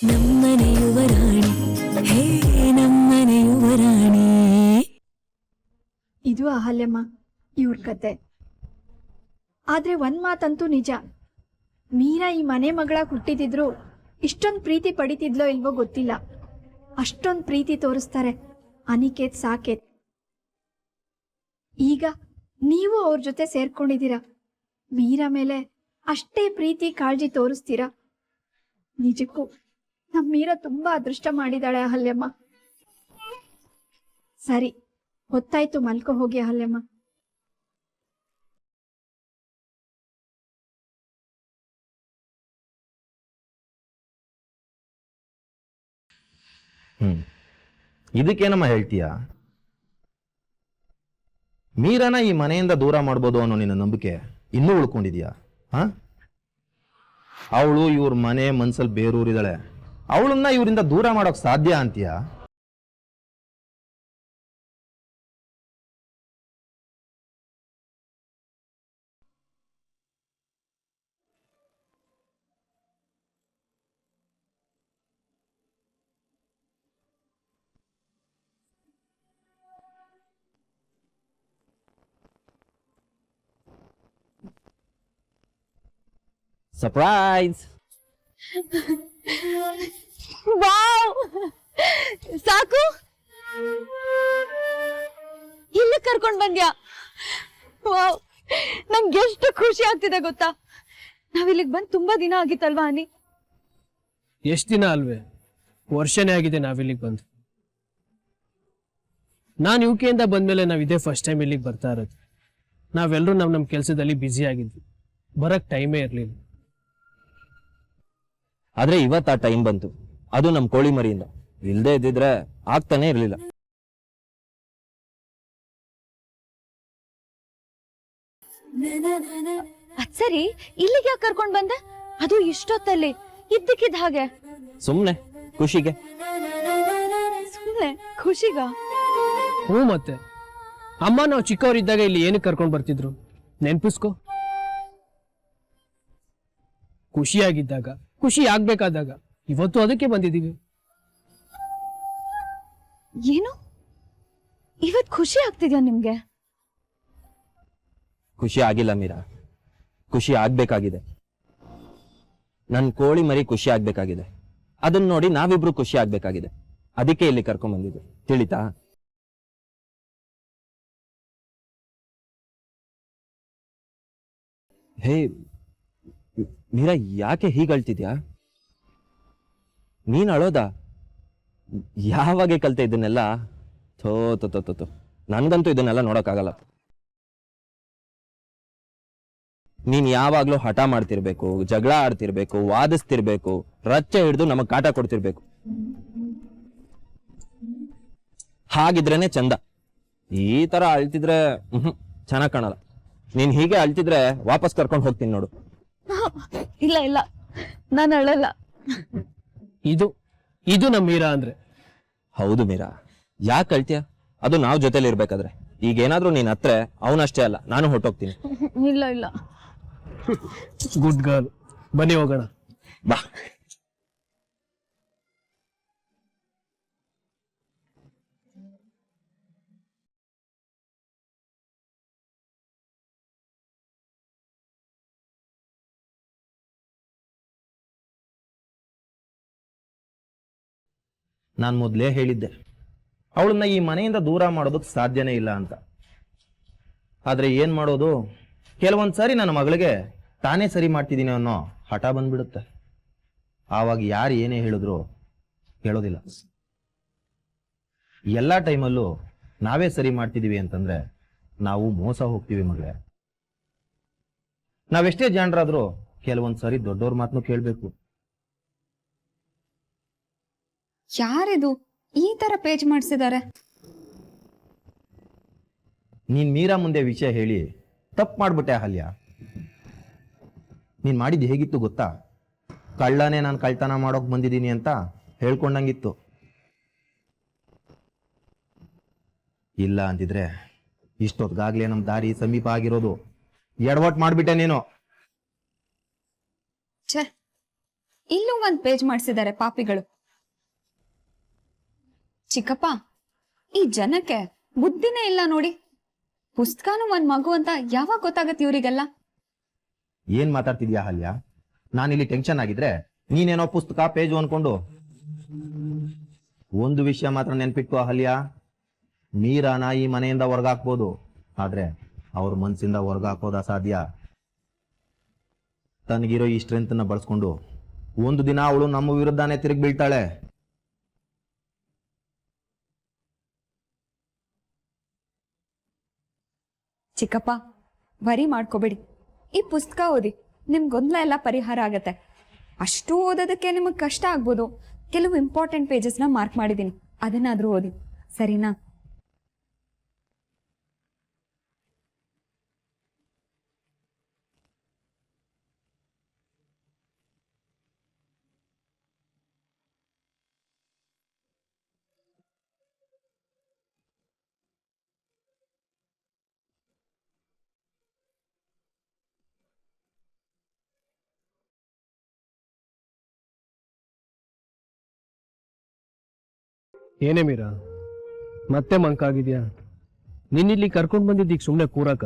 ನಮ್ಮನೆ ಯುವರಾಣಿ, ಹೇ ನಮ್ಮನೆ ಯುವರಾಣಿ. ಇದು ಅಹಲ್ಯಮ್ಮ ಇವ್ರ ಕತೆ. ಆದ್ರೆ ಒಂದ್ ಮಾತಂತೂ ನಿಜ, ಮೀರಾ ಈ ಮನೆ ಮಗಳಾಗಿ ಹುಟ್ಟಿದಿದ್ರು ಇಷ್ಟೊಂದು ಪ್ರೀತಿ ಪಡಿತಿದ್ಲೋ ಇಲ್ವೋ ಗೊತ್ತಿಲ್ಲ. ಅಷ್ಟೊಂದು ಪ್ರೀತಿ ತೋರಿಸ್ತಾರೆ ಅನಿಕೇತ್, ಸಾಕೇತ್. ಈಗ ನೀವು ಅವ್ರ ಜೊತೆ ಸೇರ್ಕೊಂಡಿದ್ದೀರಾ, ಮೀರಾ ಮೇಲೆ ಅಷ್ಟೇ ಪ್ರೀತಿ ಕಾಳಜಿ ತೋರಿಸ್ತೀರಾ. ನಿಜಕ್ಕೂ ನಮ್ ಮೀರಾ ತುಂಬಾ ಅದೃಷ್ಟ ಮಾಡಿದಾಳೆ ಅಹಲ್ಯಮ್ಮ. ಸರಿ, ಹೊತ್ತಾಯ್ತು, ಮಲ್ಕೋ ಹೋಗಿ ಅಹಲ್ಯಮ್ಮ. ಇದಕ್ಕೇನಮ್ಮ ಹೇಳ್ತೀಯ? ಮೀರನ ಈ ಮನೆಯಿಂದ ದೂರ ಮಾಡ್ಬೋದು ಅನ್ನೋ ನಿನ್ನ ನಂಬಿಕೆ ಇನ್ನೂ ಉಳ್ಕೊಂಡಿದ್ಯಾ? ಅವಳು ಇವ್ರ ಮನೆ ಮನ್ಸಲ್ಲಿ ಬೇರೂರಿದಾಳೆ, ಅವಳನ್ನ ಇವರಿಂದ ದೂರ ಮಾಡೋಕ್ ಸಾಧ್ಯ ಅಂತೀಯ? ಸರ್ಪ್ರೈಸ್! ವಾವ್, ಸಾಕು, ಇಲ್ಲಿ ಕರ್ಕೊಂಡ್ ಬಂದ್ಯಾ? ವಾವ್, ನಂಗೆ ಎಷ್ಟು ಖುಷಿ ಆಗ್ತಿದೆ ಗೊತ್ತಾ. ನಾವಿಲ್ಲಿಗೆ ಬಂದ್ ತುಂಬಾ ದಿನ ಆಗಿತ್ತಲ್ವಾ ಅನಿ? ಎಷ್ಟು ದಿನ ಅಲ್ವೇ, ವರ್ಷನೇ ಆಗಿದೆ ನಾವಿಲ್ಲಿಗೆ ಬಂದು. ನಾನು ಯುಕೆಯಿಂದ ಬಂದ್ಮೇಲೆ ನಾವು ಇದೇ ಫಸ್ಟ್ ಟೈಮ್ ಇಲ್ಲಿಗೆ ಬರ್ತಾ ಇರೋದು. ನಾವೆಲ್ಲರೂ ನಮ್ಮ ಕೆಲಸದಲ್ಲಿ ಬ್ಯುಸಿ ಆಗಿದ್ವಿ, ಬರಕ್ ಟೈಮೇ ಇರಲಿಲ್ಲ. ಆದ್ರೆ ಇವತ್ತು ಆ ಟೈಮ್ ಬಂತು, ಅದು ನಮ್ ಕೋಳಿ ಮರಿಯಿಂದ. ಇಲ್ದೇ ಇದ್ದಿದ್ರೆ ಆಗ್ತಾನೆ ಇರ್ಲಿಲ್ಲ. ಅದ್ ಸರಿ, ಇಲ್ಲಿಗೆ ಯಾಕೆ ಕರ್ಕೊಂಡ್ ಬಂದೆ? ಅದು ಇಷ್ಟೊತ್ತಲ್ಲಿ ಇದ್ದಕ್ಕಿದ್ದ ಹಾಗೆ? ಸುಮ್ನೆ ಖುಷಿಗೆ. ಸುಮ್ನೆ ಖುಷಿಗ? ಹ್ಞೂ, ಮತ್ತೆ ಅಮ್ಮ ನಾವು ಚಿಕ್ಕವರಿದ್ದಾಗ ಇಲ್ಲಿ ಏನಕ್ಕೆ ಕರ್ಕೊಂಡ್ ಬರ್ತಿದ್ರು ನೆನ್ಪಿಸ್ಕೊ. ಖುಷಿಯಾಗಿದ್ದಾಗ, ಖುಷಿ ಆಗ್ಬೇಕಾದಾಗ. ಇವತ್ತು ಅದಕ್ಕೆ ಬಂದಿದ್ದೀವಿ. ಏನು ಇವತ್ ಖುಷಿ ಆಗ್ತಿದ್ಯಾ ನಿಮ್ಗೆ? ಖುಷಿ ಆಗಿಲ್ಲ ಮೀರಾ, ಖುಷಿ ಆಗ್ಬೇಕಾಗಿದೆ. ನನ್ ಕೋಳಿ ಮರಿ ಖುಷಿ ಆಗ್ಬೇಕಾಗಿದೆ. ಅದನ್ನ ನೋಡಿ ನಾವಿಬ್ರು ಖುಷಿ ಆಗ್ಬೇಕಾಗಿದೆ. ಅದಕ್ಕೆ ಇಲ್ಲಿ ಕರ್ಕೊಂಡ್ ಬಂದಿದ್ದು, ತಿಳಿತಾ? ಹೇ ಮೀರಾ, ಯಾಕೆ ಹೀಗಳ್ತಿದ್ಯಾ? ನೀನ್ ಅಳೋದಾ? ಯಾವಾಗ ಕಲ್ತೆ ಇದನ್ನೆಲ್ಲ? ಥೋ ತೋ ತೋ ತೋ, ನನ್ಗಂತೂ ಇದನ್ನೆಲ್ಲ ನೋಡಕ್ಕಾಗಲ್ಲ. ನೀನ್ ಯಾವಾಗ್ಲೂ ಹಠ ಮಾಡ್ತಿರ್ಬೇಕು, ಜಗಳ ಆಡ್ತಿರ್ಬೇಕು, ವಾದಿಸ್ತಿರ್ಬೇಕು, ರಚ್ಚೆ ಹಿಡಿದು ನಮಗ್ ಕಾಟ ಕೊಡ್ತಿರ್ಬೇಕು. ಹಾಗಿದ್ರೇನೆ ಚಂದ. ಈ ತರ ಅಳ್ತಿದ್ರೆ ಚೆನ್ನಾಗ್ ಕಾಣಲ್ಲ. ನೀನ್ ಹೀಗೆ ಅಳ್ತಿದ್ರೆ ವಾಪಸ್ ಕರ್ಕೊಂಡು ಹೋಗ್ತೀನಿ ನೋಡು. ಇಲ್ಲ ಇಲ್ಲ, ನಾನು ಅಳಲ್ಲ. ಇದು ನಮ್ಮ ಮೀರಾ ಅಂದ್ರೆ. ಹೌದು ಮೀರಾ, ಯಾಕೆ ಅಳ್ತೀಯ? ಅದು ನಾವ್ ಜೊತೆಲಿ ಇರ್ಬೇಕಾದ್ರೆ. ಈಗೇನಾದ್ರೂ ನೀನ್ ಹತ್ರ ಅವನಷ್ಟೇ ಅಲ್ಲ, ನಾನು ಹೊರಟೋಗ್ತೀನಿ. ಇಲ್ಲ ಇಲ್ಲ. ಗುಡ್ ಗರ್ಲ್, ಬನ್ನಿ ಹೋಗೋಣ. ಬಾ. ನಾನು ಮೊದಲೇ ಹೇಳಿದ್ದೆ, ಅವಳನ್ನ ಈ ಮನೆಯಿಂದ ದೂರ ಮಾಡೋದಕ್ಕೆ ಸಾಧ್ಯನೇ ಇಲ್ಲ ಅಂತ. ಆದ್ರೆ ಏನ್ ಮಾಡೋದು, ಕೆಲವೊಂದ್ಸಾರಿ ನನ್ನ ಮಗಳಿಗೆ ತಾನೇ ಸರಿ ಮಾಡ್ತಿದ್ದೀನಿ ಅನ್ನೋ ಹಠ ಬಂದ್ಬಿಡುತ್ತೆ. ಆವಾಗ ಯಾರು ಏನೇ ಹೇಳಿದ್ರು ಕೇಳೋದಿಲ್ಲ. ಎಲ್ಲ ಟೈಮಲ್ಲೂ ನಾವೇ ಸರಿ ಮಾಡ್ತಿದೀವಿ ಅಂತಂದ್ರೆ ನಾವು ಮೋಸ ಹೋಗ್ತೀವಿ ಮಗಳೇ. ನಾವೆಷ್ಟೇ ಜಾಣರಾದ್ರೂ ಕೆಲವೊಂದ್ಸರಿ ದೊಡ್ಡವ್ರ ಮಾತನ್ನು ಕೇಳಬೇಕು. ಯಾರಿದು ಈ ತರ ಪೇಜ್ ಮಾಡಿಸಿದ್ದಾರೆ? ನೀನ್ ಮೀರಾ ಮುಂದೆ ವಿಷಯ ಹೇಳಿ ತಪ್ಪು ಮಾಡ್ಬಿಟ್ಟೆ ಅಹಲ್ಯ. ನೀನ್ ಮಾಡಿದ್ದು ಹೇಗಿತ್ತು ಗೊತ್ತಾ? ಕಳ್ಳನೇ ನಾನು ಕಳ್ತನ ಮಾಡೋಕ್ ಬಂದಿದ್ದೀನಿ ಅಂತ ಹೇಳ್ಕೊಂಡಂಗಿತ್ತು. ಇಲ್ಲ ಅಂತಿದ್ರೆ ಇಷ್ಟೊತ್ಗಾಗ್ಲೇ ನಮ್ ದಾರಿ ಸಮೀಪ ಆಗಿರೋದು. ಎಡವಟ್ ಮಾಡ್ಬಿಟ್ಟೆ ನೀನು. ಛೆ, ಇಲ್ಲೂ ಒಂದ್ ಪೇಜ್ ಮಾಡ್ಸಿದ್ದಾರೆ ಪಾಪಿಗಳು. ಚಿಕ್ಕಪ್ಪ, ಈ ಜನಕ್ಕೆ ಬುದ್ಧಿನೇ ಇಲ್ಲ ನೋಡಿ. ಪುಸ್ತಕನೂ ಒಂದ್ ಮಗು ಅಂತ ಯಾವಾಗ ಗೊತ್ತಾಗತ್ತೆ ಇವ್ರಿಗೆಲ್ಲ? ಏನ್ ಮಾತಾಡ್ತಿದ್ಯಾ ಅಹಲ್ಯ? ನಾನಿಲ್ಲಿ ಟೆನ್ಷನ್ ಆಗಿದ್ರೆ ನೀನೇನೋ ಪುಸ್ತಕ ಪೇಜು ಅನ್ಕೊಂಡು. ಒಂದು ವಿಷಯ ಮಾತ್ರ ನೆನ್ಪಿಟ್ಟು ಅಹಲ್ಯ, ಮೀರಾನ ಈ ಮನೆಯಿಂದ ಹೊರಗಾಕ್ಬೋದು, ಆದ್ರೆ ಅವ್ರ ಮನ್ಸಿಂದ ಹೊರಗಾಕೋದು ಅಸಾಧ್ಯ. ತನಗಿರೋ ಈ ಸ್ಟ್ರೆಂತ್ ನ ಬಳಸ್ಕೊಂಡು ಒಂದು ದಿನ ಅವಳು ನಮ್ಮ ವಿರುದ್ಧನೇ ತಿರುಗಿ ಬೀಳ್ತಾಳೆ. ಚಿಕ್ಕಪ್ಪ, ವರಿ ಮಾಡ್ಕೋಬೇಡಿ. ಈ ಪುಸ್ತಕ ಓದಿ, ನಿಮ್ ಗೊಂದಲ ಎಲ್ಲ ಪರಿಹಾರ ಆಗತ್ತೆ. ಅಷ್ಟು ಓದೋದಕ್ಕೆ ನಿಮಗ್ ಕಷ್ಟ ಆಗ್ಬೋದು. ಕೆಲವು ಇಂಪಾರ್ಟೆಂಟ್ ಪೇಜಸ್ನ ಮಾರ್ಕ್ ಮಾಡಿದ್ದೀನಿ, ಅದನ್ನಾದ್ರೂ ಓದಿ, ಸರಿನಾ? ಏನೇ ಮೀರಾ, ಮತ್ತೆ ಮಂಕಾಗಿದ್ಯಾ? ನಿನ್ನಿಲ್ಲಿ ಕರ್ಕೊಂಡ್ ಬಂದಿದ್ದೀಗ ಸುಮ್ನೆ ಕೂರಕ?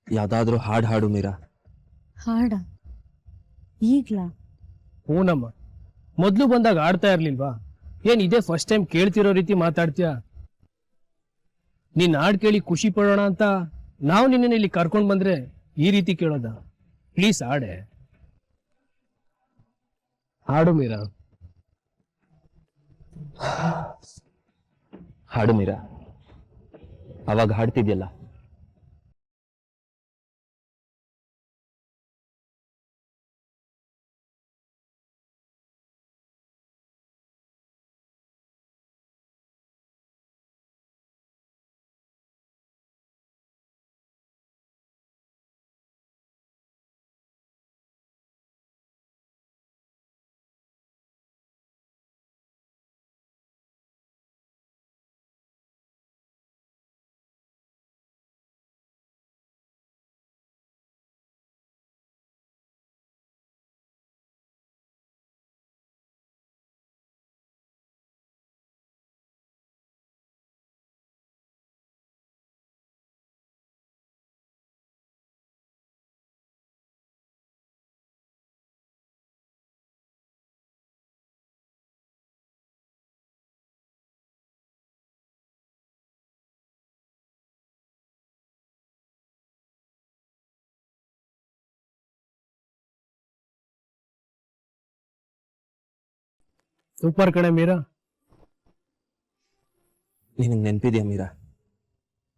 ಯಾವ್ದಾದ್ರೂ ಹಾಡು ಮೀರಾ. ಹಾಡ ಈಗ್ಲಾ? ಹೂನಮ್ಮ, ಮೊದ್ಲು ಬಂದಾಗ ಆಡ್ತಾ ಇರ್ಲಿಲ್ವಾ? ಏನ್ ಇದೇ ಫಸ್ಟ್ ಟೈಮ್ ಕೇಳ್ತಿರೋ ರೀತಿ ಮಾತಾಡ್ತೀಯ? ನೀನ್ ಹಾಡ್ ಕೇಳಿ ಖುಷಿ ಪಡೋಣ ಅಂತ ನಾವು ನಿನ್ನ ಇಲ್ಲಿ ಕರ್ಕೊಂಡ್ ಬಂದ್ರೆ ಈ ರೀತಿ ಕೇಳೋದ? ಪ್ಲೀಸ್ ಹಾಡೆ, ಹಾಡು ಮೀರಾ. ಹಾಡು ಮೀರಾ, ಅವಾಗ ಹಾಡ್ತಿದ್ಯಲ್ಲ. ಸೂಪರ್ ಕಣೆ ಮೀರಾ. ನಿನಗೆ ನೆನಪಿದೆಯಾ ಮೀರಾ,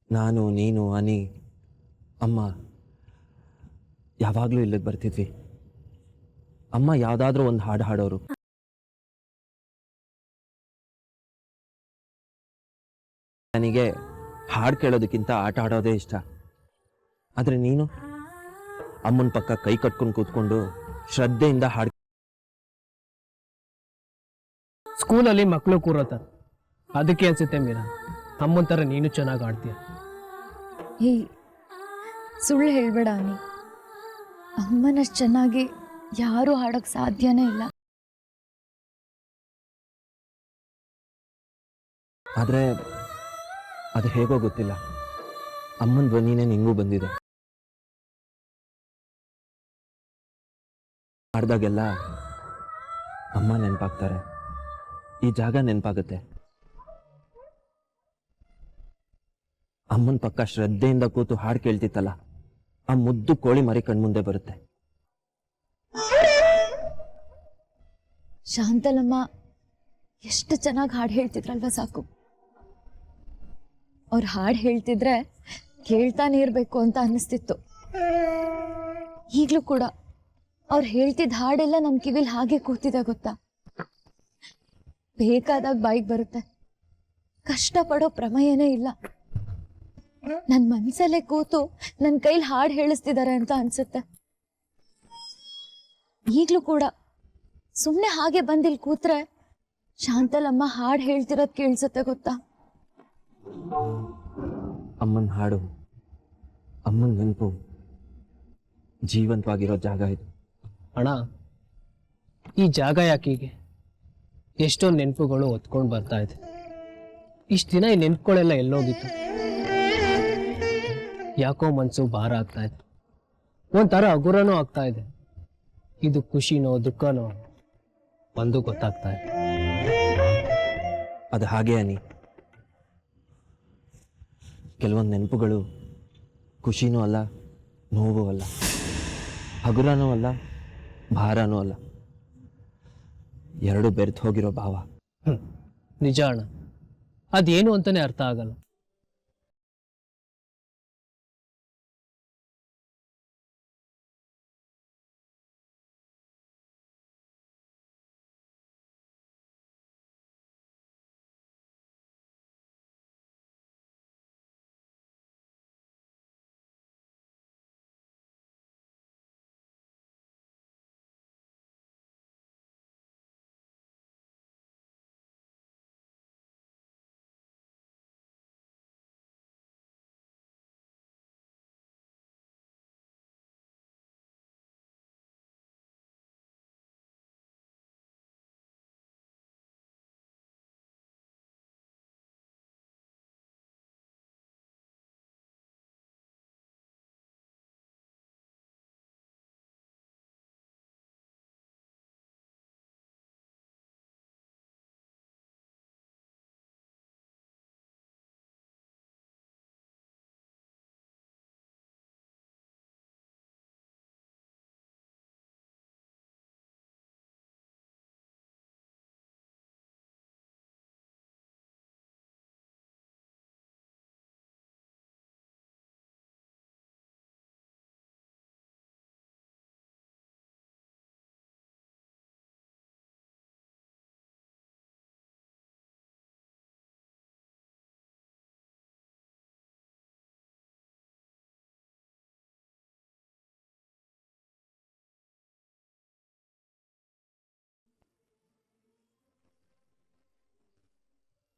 ನಾನು, ನೀನು, ಅನಿ, ಅಮ್ಮ ಯಾವಾಗಲೂ ಇಲ್ಲಿಗೆ ಬರ್ತಿದ್ವಿ. ಅಮ್ಮ ಯಾವುದಾದ್ರೂ ಒಂದು ಹಾಡು ಹಾಡೋರು. ನನಗೆ ಹಾಡು ಕೇಳೋದಕ್ಕಿಂತ ಆಟ ಆಡೋದೇ ಇಷ್ಟ. ಆದರೆ ನೀನು ಅಮ್ಮನ ಪಕ್ಕ ಕೈ ಕಟ್ಕೊಂಡು ಕೂತ್ಕೊಂಡು ಶ್ರದ್ಧೆಯಿಂದ ಹಾಡು. ಸ್ಕೂಲಲ್ಲಿ ಮಕ್ಕಳು ಕೂರತ್ತ, ಅದಕ್ಕೆ ಅನ್ಸುತ್ತೆ ಮೀರಾ ಅಮ್ಮನ ಥರ ನೀನು ಚೆನ್ನಾಗಿ ಆಡ್ತೀಯ. ಏ, ಸುಳ್ಳು ಹೇಳ್ಬೇಡ ಅನಿ. ಅಮ್ಮನಷ್ಟು ಚೆನ್ನಾಗಿ ಯಾರು ಹಾಡೋಕ್ ಸಾಧ್ಯನೇ ಇಲ್ಲ. ಆದರೆ ಅದು ಹೇಗೋ ಗೊತ್ತಿಲ್ಲ, ಅಮ್ಮನ ಧ್ವನಿನೇ ನಿಂಗೂ ಬಂದಿದೆ. ಹಾಡ್ದಾಗೆಲ್ಲ ಅಮ್ಮ ನೆನಪಾಗ್ತಾರೆ, ಈ ಜಾಗ ನೆನಪಾಗುತ್ತೆ. ಅಮ್ಮನ ಪಕ್ಕ ಶ್ರದ್ಧೆಯಿಂದ ಕೂತು ಹಾಡು ಕೇಳ್ತಿತ್ತಲ್ಲ, ಆ ಮುದ್ದು ಕೋಳಿ ಮರಿ ಕಣ್ಮುಂದೆ ಬರುತ್ತೆ. ಶಾಂತಲಮ್ಮ ಎಷ್ಟು ಚೆನ್ನಾಗಿ ಹಾಡು ಹೇಳ್ತಿದ್ರಲ್ವ ಸಾಕು. ಅವ್ರು ಹಾಡು ಹೇಳ್ತಿದ್ರೆ ಕೇಳ್ತಾನೆ ಇರಬೇಕು ಅಂತ ಅನ್ನಿಸ್ತಿತ್ತು. ಈಗಲೂ ಕೂಡ ಅವ್ರು ಹೇಳ್ತಿದ್ದ ಹಾಡೆಲ್ಲ ನಮ್ಮ ಕಿವಿಲ್ ಹಾಗೆ ಕೂತಿದೆ ಗೊತ್ತಾ. ಬೇಕಾದಾಗ ಬಾಯಿಗೆ ಬರುತ್ತೆ, ಕಷ್ಟಪಡೋ ಪ್ರಮೇಯನೇ ಇಲ್ಲ. ನನ್ನ ಮನಸ್ಸಲ್ಲೇ ಕೂತು ನನ್ನ ಕೈಲಿ ಹಾಡು ಹೇಳಿಸ್ತಿದ್ದಾರೆ ಅಂತ ಅನ್ಸುತ್ತೆ. ಈಗಲೂ ಕೂಡ ಸುಮ್ಮನೆ ಹಾಗೆ ಬಂದಿಲ್ ಕೂತ್ರೆ ಶಾಂತಲಮ್ಮ ಹಾಡು ಹೇಳ್ತಿರೋದು ಕೇಳಿಸುತ್ತೆ ಗೊತ್ತಾ. ಅಮ್ಮನ ಹಾಡು ಅಮ್ಮನ ನೆನಪು ಜೀವಂತವಾಗಿರೋ ಜಾಗ ಇದು. ಅಣ್ಣ, ಈ ಜಾಗ ಯಾಕೀಗೆ ಎಷ್ಟೊಂದು ನೆನಪುಗಳು ಹೊತ್ಕೊಂಡು ಬರ್ತಾ ಇದೆ. ಇಷ್ಟು ದಿನ ಈ ನೆನಪುಗಳೆಲ್ಲ ಎಲ್ಲೋಗಿತ್ತು? ಯಾಕೋ ಮನಸ್ಸು ಭಾರ ಆಗ್ತಾ ಇದೆ, ಒಂಥರ ಹಗುರನೂ ಆಗ್ತಾ ಇದೆ. ಇದು ಖುಷಿನೋ ದುಃಖನೋ ಒಂದು ಗೊತ್ತಾಗ್ತಾ ಇದೆ. ಅದು ಹಾಗೆ ಅನಿ. ಕೆಲವೊಂದು ನೆನಪುಗಳು ಖುಷಿನೂ ಅಲ್ಲ, ನೋವು ಅಲ್ಲ, ಹಗುರನೂ ಅಲ್ಲ, ಭಾರನೂ ಅಲ್ಲ, ಎರಡು ಬೆರೆತು ಹೋಗಿರೋ ಭಾವ. ನಿಜ ಅಣ್ಣ, ಅದೇನು ಅಂತಾನೆ ಅರ್ಥ ಆಗಲ್ಲ.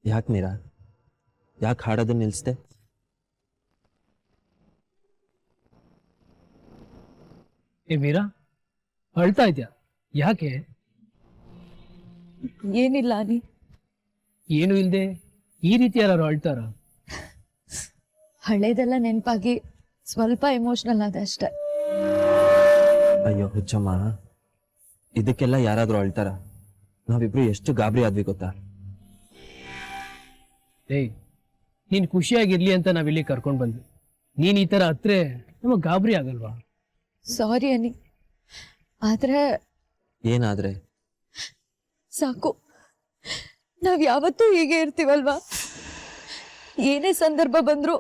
ಯಾಕೆ ಮೀರಾ, ಯಾಕೆ ಹಾಡೋದನ್ನ ನಿಲ್ಲಿಸ್ದೆ? ಏ ಮೀರಾ, ಅಳ್ತಾ ಇದ್ಯಾ? ಯಾಕೆ? ಏನಿಲ್ಲ ಅನಿ, ಏನು ಇಲ್ದೆ ಈ ರೀತಿ ಯಾರು ಅಳ್ತಾರ? ಹಳೇದೆಲ್ಲ ನೆನಪಾಗಿ ಸ್ವಲ್ಪ ಎಮೋಷನಲ್ ಆದ ಅಷ್ಟೆ. ಅಯ್ಯೋ ಹುಚ್ಚಮ್ಮ, ಇದಕ್ಕೆಲ್ಲ ಯಾರಾದ್ರೂ ಅಳ್ತಾರ? ನಾವಿಬ್ರು ಎಷ್ಟು ಗಾಬರಿ ಆದ್ವಿ ಗೊತ್ತಾ? ಏಯ್, ನೀನ್ ಖುಷಿಯಾಗಿರ್ಲಿ ಅಂತ ನಾವಿಲ್ಲಿ ಕರ್ಕೊಂಡ್ ಬಂದ್ವಿ. ನೀನ್ ಈ ತರ ಹತ್ರೆ ನಮಗ್ ಗಾಬರಿ ಆಗಲ್ವಾ? ಸಾರಿ ಅನಿ, ಆದ್ರೆ ಏನಾದ್ರೆ? ಸಾಕು, ನಾವ್ ಯಾವತ್ತೂ ಹೀಗೆ ಇರ್ತೀವಲ್ವಾ? ಏನೇ ಸಂದರ್ಭ ಬಂದ್ರು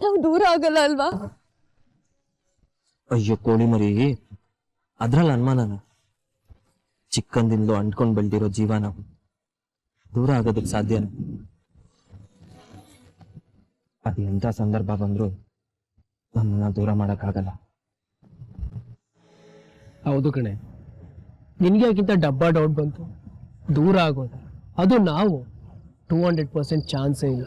ನಾವು ದೂರ ಆಗಲ್ಲ ಅಲ್ವಾ? ಅಯ್ಯೋ ಕೋಳಿ ಮರಿ, ಅದ್ರಲ್ಲಿ ಅನುಮಾನನ? ಚಿಕ್ಕಂದಿಂದಲೂ ಅಂಟ್ಕೊಂಡ್ ಬೆಳ್ದಿರೋ ಜೀವ ನಾವು ದೂರ ಆಗೋದಕ್ಕೆ ಸಾಧ್ಯನ? ಅದು ಎಂಥ ಸಂದರ್ಭ ಬಂದ್ರು ನಮ್ಮನ್ನ ದೂರ ಮಾಡಕ್ಕಾಗಲ್ಲ. ಹೌದು ಕಣೆ, ನಿನ್ಗೆ ಯಾಕಿಂತ ಡಬ್ಬಾ ಡೌಟ್ ಬಂತು? ದೂರ ಆಗೋದು ಅದು ನಾವು 200% ಚಾನ್ಸೇ ಇಲ್ಲ.